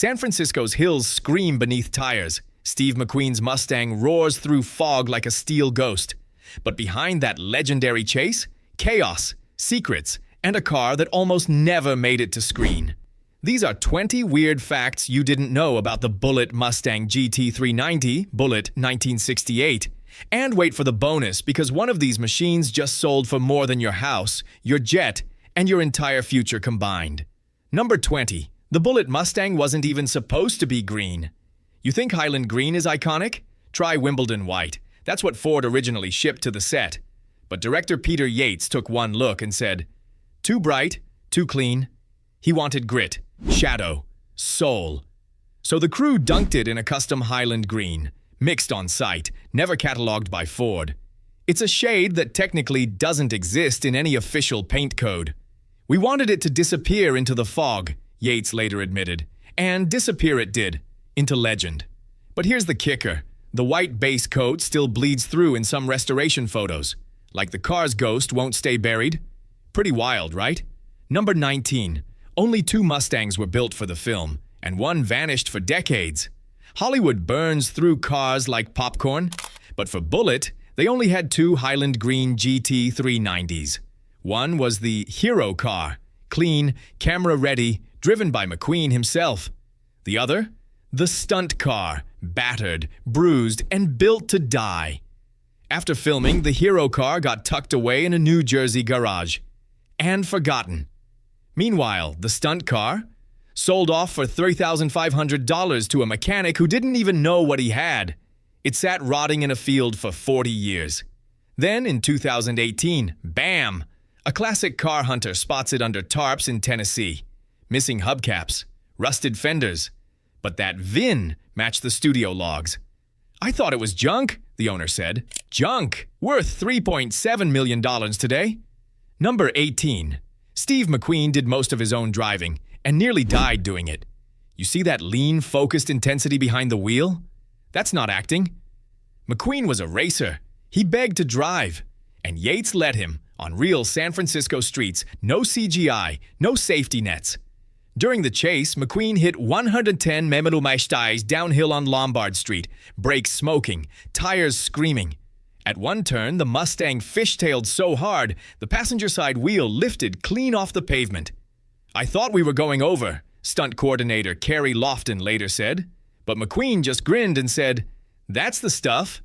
San Francisco's hills scream beneath tires. Steve McQueen's Mustang roars through fog like a steel ghost. But behind that legendary chase, chaos, secrets, and a car that almost never made it to screen. These are 20 weird facts you didn't know about the Bullitt Mustang GT 390, Bullitt 1968. And wait for the bonus, because one of these machines just sold for more than your house, your jet, and your entire future combined. Number 20. The Bullitt Mustang wasn't even supposed to be green. You think Highland Green is iconic? Try Wimbledon White. That's what Ford originally shipped to the set. But director Peter Yates took one look and said, too bright, too clean. He wanted grit, shadow, soul. So the crew dunked it in a custom Highland Green, mixed on site, never cataloged by Ford. It's a shade that technically doesn't exist in any official paint code. We wanted it to disappear into the fog, Yates later admitted, and disappear it did, into legend. But here's the kicker. The white base coat still bleeds through in some restoration photos. Like the car's ghost won't stay buried. Pretty wild, right? Number 19. Only 2 Mustangs were built for the film, and one vanished for decades. Hollywood burns through cars like popcorn, but for Bullitt, they only had 2 Highland Green GT 390s. One was the hero car, clean, camera-ready, driven by McQueen himself. The other? The stunt car, battered, bruised, and built to die. After filming, the hero car got tucked away in a New Jersey garage. And forgotten. Meanwhile, the stunt car? Sold off for $3,500 to a mechanic who didn't even know what he had. It sat rotting in a field for 40 years. Then, in 2018, bam! A classic car hunter spots it under tarps in Tennessee. Missing hubcaps, rusted fenders. But that VIN matched the studio logs. I thought it was junk, the owner said. Junk! Worth $3.7 million today. Number 18. Steve McQueen did most of his own driving and nearly died doing it. You see that lean, focused intensity behind the wheel? That's not acting. McQueen was a racer. He begged to drive. And Yates let him, on real San Francisco streets, no CGI, no safety nets. During the chase, McQueen hit 110 Minimalist downhill on Lombard Street, brakes smoking, tires screaming. At one turn, the Mustang fishtailed so hard, the passenger side wheel lifted clean off the pavement. I thought we were going over, stunt coordinator Kerry Lofton later said. But McQueen just grinned and said, that's the stuff.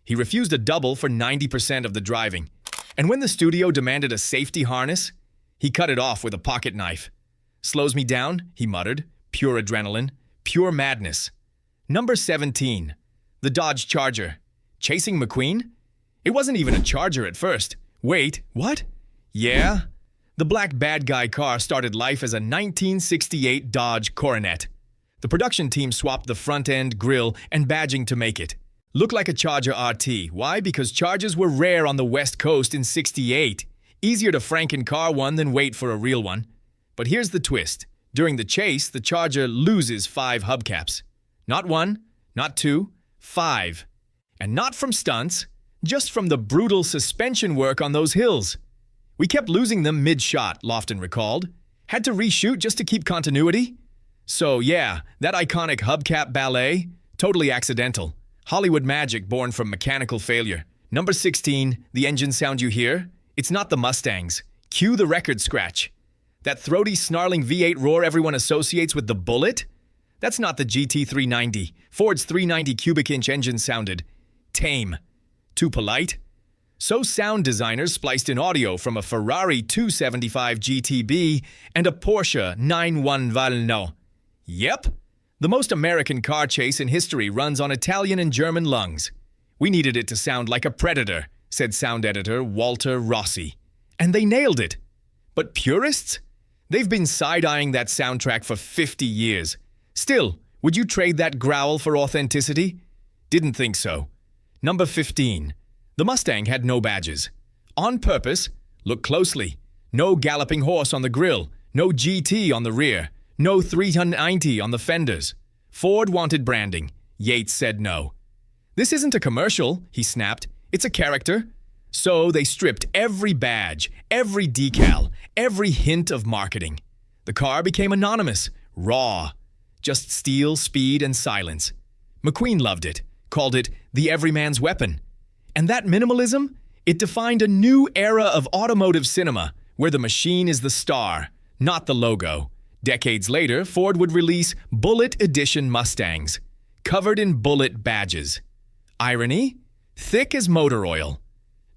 He refused a double for 90% of the driving. And when the studio demanded a safety harness, he cut it off with a pocket knife. Slows me down, he muttered. Pure adrenaline, pure madness. Number 17. The Dodge Charger. Chasing McQueen? It wasn't even a Charger at first. Wait, what? Yeah? The black bad guy car started life as a 1968 Dodge Coronet. The production team swapped the front end, grille, and badging to make it. Looked like a Charger RT. Why? Because Chargers were rare on the West Coast in '68. Easier to Franken-car one than wait for a real one. But here's the twist. During the chase, the Charger loses 5 hubcaps. Not 1, not 2, 5. And not from stunts, just from the brutal suspension work on those hills. We kept losing them mid-shot, Lofton recalled. Had to reshoot just to keep continuity? So yeah, that iconic hubcap ballet, totally accidental. Hollywood magic born from mechanical failure. Number 16, the engine sound you hear? It's not the Mustangs. Cue the record scratch. That throaty, snarling V8 roar everyone associates with the Bullitt? That's not the GT 390. Ford's 390 cubic inch engine sounded tame. Too polite? So sound designers spliced in audio from a Ferrari 275 GTB and a Porsche 911. Yep, the most American car chase in history runs on Italian and German lungs. We needed it to sound like a Predator, said sound editor Walter Rossi. And they nailed it. But purists? They've been side-eyeing that soundtrack for 50 years. Still, would you trade that growl for authenticity? Didn't think so. Number 15. The Mustang had no badges. On purpose, look closely. No galloping horse on the grille, no GT on the rear, no 390 on the fenders. Ford wanted branding. Yates said no. This isn't a commercial, he snapped. It's a character. So they stripped every badge, every decal, every hint of marketing. The car became anonymous, raw. Just steel, speed, and silence. McQueen loved it, called it the everyman's weapon. And that minimalism? It defined a new era of automotive cinema, where the machine is the star, not the logo. Decades later, Ford would release Bullitt Edition Mustangs, covered in Bullitt badges. Irony? Thick as motor oil.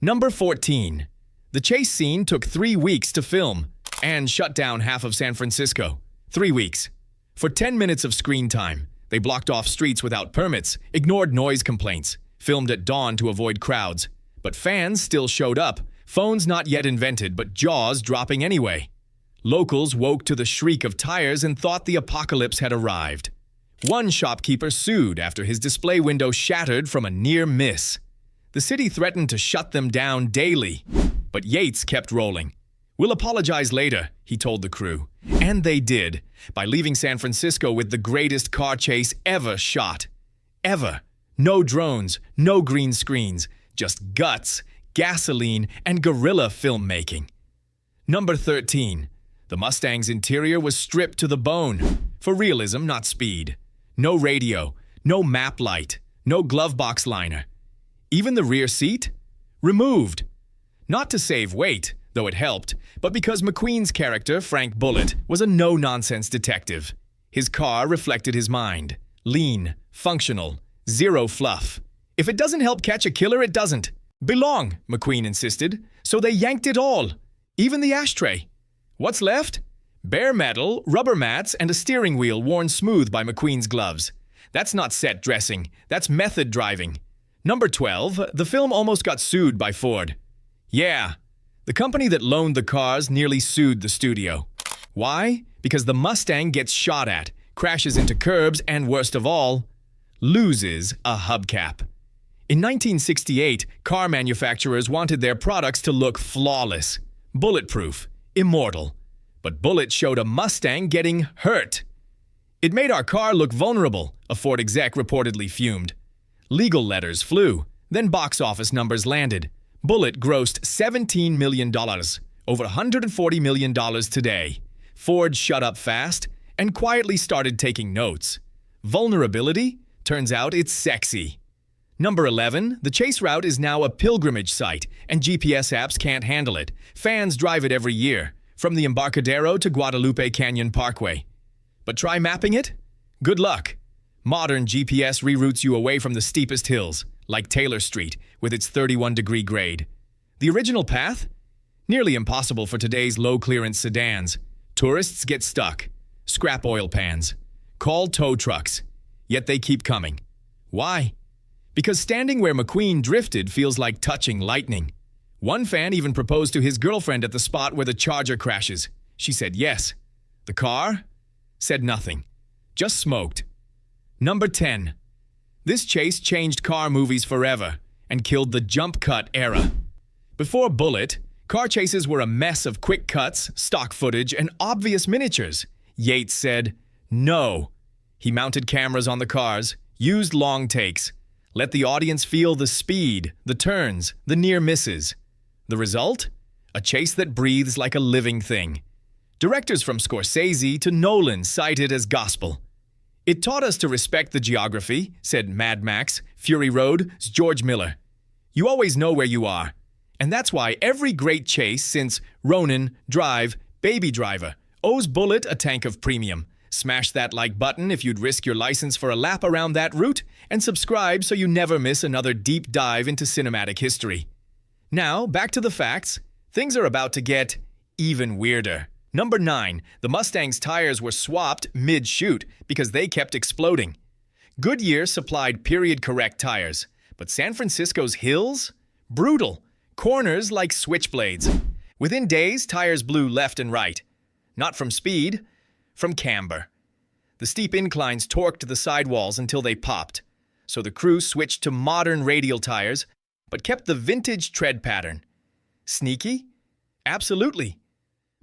Number 14. The chase scene took 3 weeks to film and shut down half of San Francisco. 3 weeks. For 10 minutes of screen time, they blocked off streets without permits, ignored noise complaints, filmed at dawn to avoid crowds. But fans still showed up, phones not yet invented, but jaws dropping anyway. Locals woke to the shriek of tires and thought the apocalypse had arrived. One shopkeeper sued after his display window shattered from a near miss. The city threatened to shut them down daily, but Yates kept rolling. "We'll apologize later," he told the crew. And they did, by leaving San Francisco with the greatest car chase ever shot. Ever. No drones, no green screens, just guts, gasoline, and guerrilla filmmaking. Number 13. The Mustang's interior was stripped to the bone. For realism, not speed. No radio, no map light, no glove box liner. Even the rear seat? Removed. Not to save weight, though it helped, but because McQueen's character, Frank Bullitt, was a no-nonsense detective. His car reflected his mind. Lean, functional, zero fluff. If it doesn't help catch a killer, it doesn't. Belong, McQueen insisted, so they yanked it all. Even the ashtray. What's left? Bare metal, rubber mats, and a steering wheel worn smooth by McQueen's gloves. That's not set dressing, that's method driving. Number 12, the film almost got sued by Ford. Yeah, the company that loaned the cars nearly sued the studio. Why? Because the Mustang gets shot at, crashes into curbs, and worst of all, loses a hubcap. In 1968, car manufacturers wanted their products to look flawless, bulletproof, immortal. But Bullitt showed a Mustang getting hurt. "It made our car look vulnerable," a Ford exec reportedly fumed. Legal letters flew, then box office numbers landed. Bullitt grossed $17 million, over $140 million today. Ford shut up fast and quietly started taking notes. Vulnerability? Turns out it's sexy. Number 11, the chase route is now a pilgrimage site, and GPS apps can't handle it. Fans drive it every year, from the Embarcadero to Guadalupe Canyon Parkway. But try mapping it? Good luck. Modern GPS reroutes you away from the steepest hills, like Taylor Street, with its 31-degree grade. The original path? Nearly impossible for today's low-clearance sedans. Tourists get stuck. Scrap oil pans. Call tow trucks. Yet they keep coming. Why? Because standing where McQueen drifted feels like touching lightning. One fan even proposed to his girlfriend at the spot where the Charger crashes. She said yes. The car? Said nothing. Just smoked. Number 10. This chase changed car movies forever and killed the jump cut era. Before Bullitt, car chases were a mess of quick cuts, stock footage, and obvious miniatures. Yates said, no. He mounted cameras on the cars, used long takes, let the audience feel the speed, the turns, the near misses. The result? A chase that breathes like a living thing. Directors from Scorsese to Nolan cite it as gospel. "It taught us to respect the geography," said Mad Max, Fury Road's George Miller. "You always know where you are. And that's why every great chase since Ronin, Drive, Baby Driver owes Bullitt a tank of premium. Smash that like button if you'd risk your license for a lap around that route, and subscribe so you never miss another deep dive into cinematic history. Now, back to the facts. Things are about to get even weirder. Number 9. The Mustang's tires were swapped mid-shoot because they kept exploding. Goodyear supplied period-correct tires, but San Francisco's hills? Brutal. Corners like switchblades. Within days, tires blew left and right. Not from speed, from camber. The steep inclines torqued the sidewalls until they popped, so the crew switched to modern radial tires, but kept the vintage tread pattern. Sneaky? Absolutely.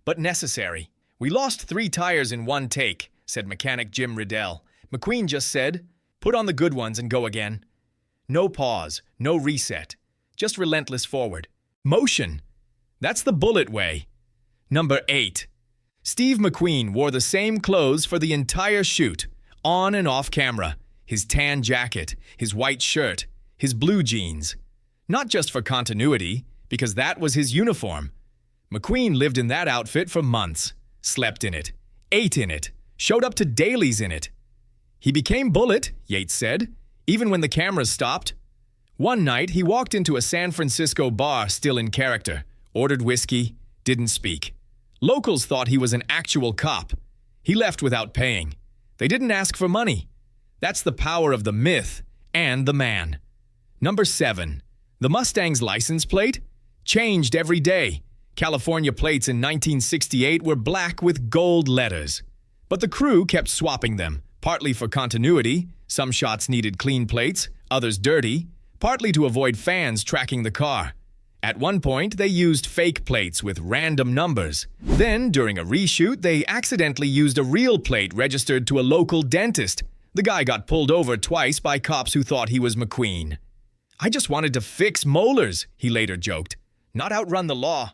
But necessary. "We lost 3 tires in one take," said mechanic Jim Riddell. McQueen just said, "Put on the good ones and go again." No pause, no reset, just relentless forward. Motion. That's the Bullitt way. Number 8. Steve McQueen wore the same clothes for the entire shoot. On and off camera, his tan jacket, his white shirt, his blue jeans. Not just for continuity, because that was his uniform. McQueen lived in that outfit for months, slept in it, ate in it, showed up to dailies in it. He became Bullitt, Yates said, even when the cameras stopped. One night, he walked into a San Francisco bar still in character, ordered whiskey, didn't speak. Locals thought he was an actual cop. He left without paying. They didn't ask for money. That's the power of the myth and the man. Number 7. The Mustang's license plate changed every day. California plates in 1968 were black with gold letters. But the crew kept swapping them, partly for continuity. Some shots needed clean plates, others dirty, partly to avoid fans tracking the car. At one point, they used fake plates with random numbers. Then, during a reshoot, they accidentally used a real plate registered to a local dentist. The guy got pulled over twice by cops who thought he was McQueen. "I just wanted to fix molars," he later joked, "not outrun the law."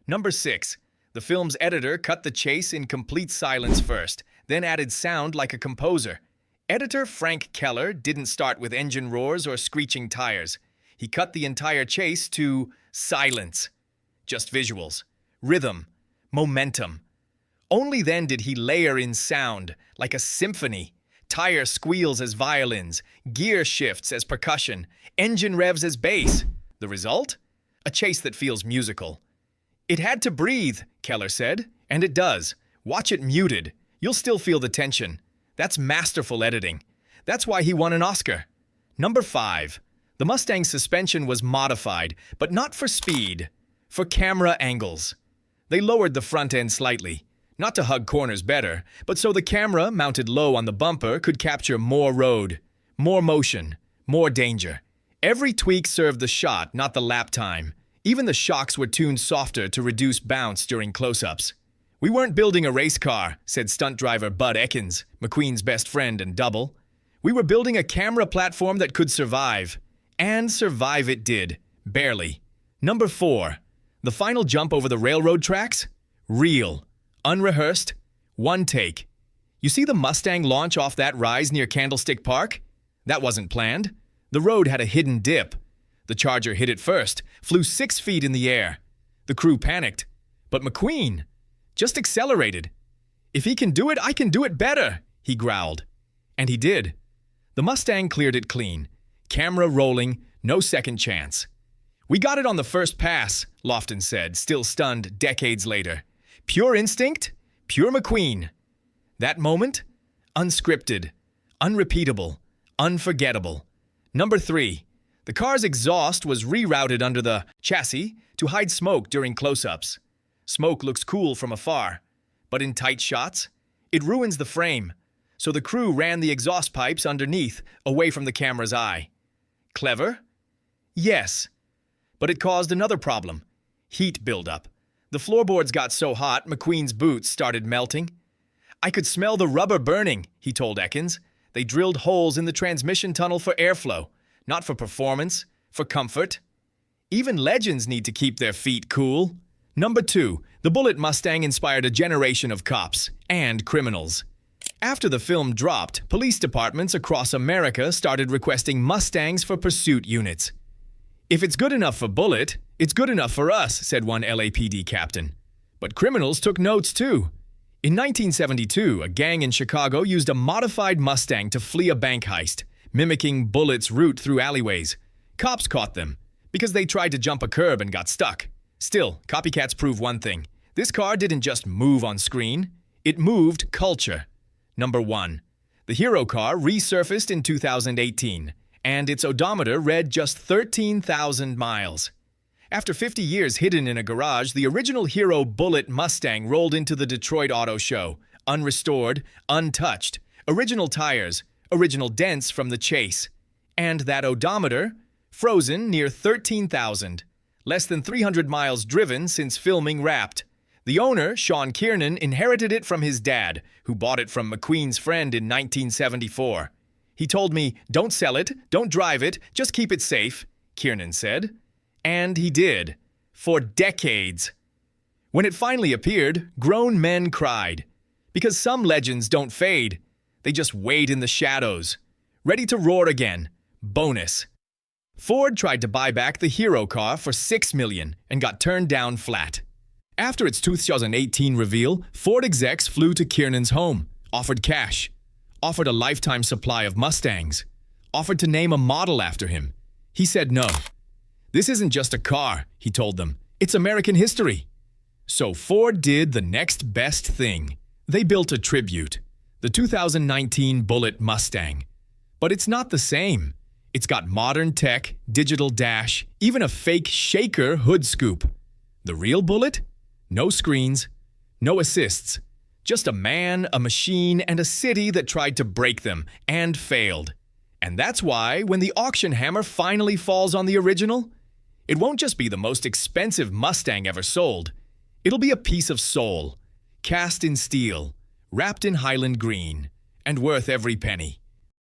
Number 6. The film's editor cut the chase in complete silence first, then added sound like a composer. Editor Frank Keller didn't start with engine roars or screeching tires. He cut the entire chase to silence. Just visuals, rhythm, momentum. Only then did he layer in sound, like a symphony. Tire squeals as violins, gear shifts as percussion, engine revs as bass. The result? A chase that feels musical. "It had to breathe," Keller said, and it does. Watch it muted. You'll still feel the tension. That's masterful editing. That's why he won an Oscar. Number 5. The Mustang suspension was modified, but not for speed, for camera angles. They lowered the front end slightly, not to hug corners better, but so the camera, mounted low on the bumper, could capture more road, more motion, more danger. Every tweak served the shot, not the lap time. Even the shocks were tuned softer to reduce bounce during close-ups. "We weren't building a race car," said stunt driver Bud Ekins, McQueen's best friend and double. "We were building a camera platform that could survive." And survive it did. Barely. Number 4. The final jump over the railroad tracks? Real. Unrehearsed. One take. You see the Mustang launch off that rise near Candlestick Park? That wasn't planned. The road had a hidden dip. The Charger hit it first, flew 6 feet in the air. The crew panicked. But McQueen just accelerated. "If he can do it, I can do it better," he growled. And he did. The Mustang cleared it clean. Camera rolling, no second chance. "We got it on the first pass," Lofton said, still stunned decades later. "Pure instinct, pure McQueen." That moment? Unscripted, unrepeatable, unforgettable. Number 3. The car's exhaust was rerouted under the chassis to hide smoke during close-ups. Smoke looks cool from afar, but in tight shots, it ruins the frame. So the crew ran the exhaust pipes underneath, away from the camera's eye. Clever? Yes. But it caused another problem. Heat buildup. The floorboards got so hot, McQueen's boots started melting. "I could smell the rubber burning," he told Ekins. "They drilled holes in the transmission tunnel for airflow, not for performance, for comfort." Even legends need to keep their feet cool. Number 2. The Bullitt Mustang inspired a generation of cops and criminals. After the film dropped, police departments across America started requesting Mustangs for pursuit units. "If it's good enough for Bullitt, it's good enough for us," said one LAPD captain. But criminals took notes too. In 1972, a gang in Chicago used a modified Mustang to flee a bank heist, mimicking Bullitt's route through alleyways. Cops caught them because they tried to jump a curb and got stuck. Still, copycats prove one thing. This car didn't just move on screen, it moved culture. Number 1. The hero car resurfaced in 2018, and its odometer read just 13,000 miles. After 50 years hidden in a garage, the original hero Bullitt Mustang rolled into the Detroit Auto Show, unrestored, untouched, original tires, original dents from the chase. And that odometer, frozen near 13,000, less than 300 miles driven since filming wrapped. The owner, Sean Kiernan, inherited it from his dad, who bought it from McQueen's friend in 1974. "He told me, 'Don't sell it, don't drive it, just keep it safe,'" Kiernan said. And he did. For decades. When it finally appeared, grown men cried. Because some legends don't fade. They just wait in the shadows, ready to roar again. Bonus. Ford tried to buy back the hero car for $6 million and got turned down flat. After its 2018 reveal, Ford execs flew to Kiernan's home, offered cash, offered a lifetime supply of Mustangs, offered to name a model after him. He said no. This isn't just a car, he told them. It's American history. So Ford did the next best thing. They built a tribute, the 2019 Bullitt Mustang. But it's not the same. It's got modern tech, digital dash, even a fake shaker hood scoop. The real Bullitt? No screens, no assists. Just a man, a machine, and a city that tried to break them and failed. And that's why, when the auction hammer finally falls on the original, it won't just be the most expensive Mustang ever sold. It'll be a piece of soul, cast in steel, wrapped in Highland Green, and worth every penny.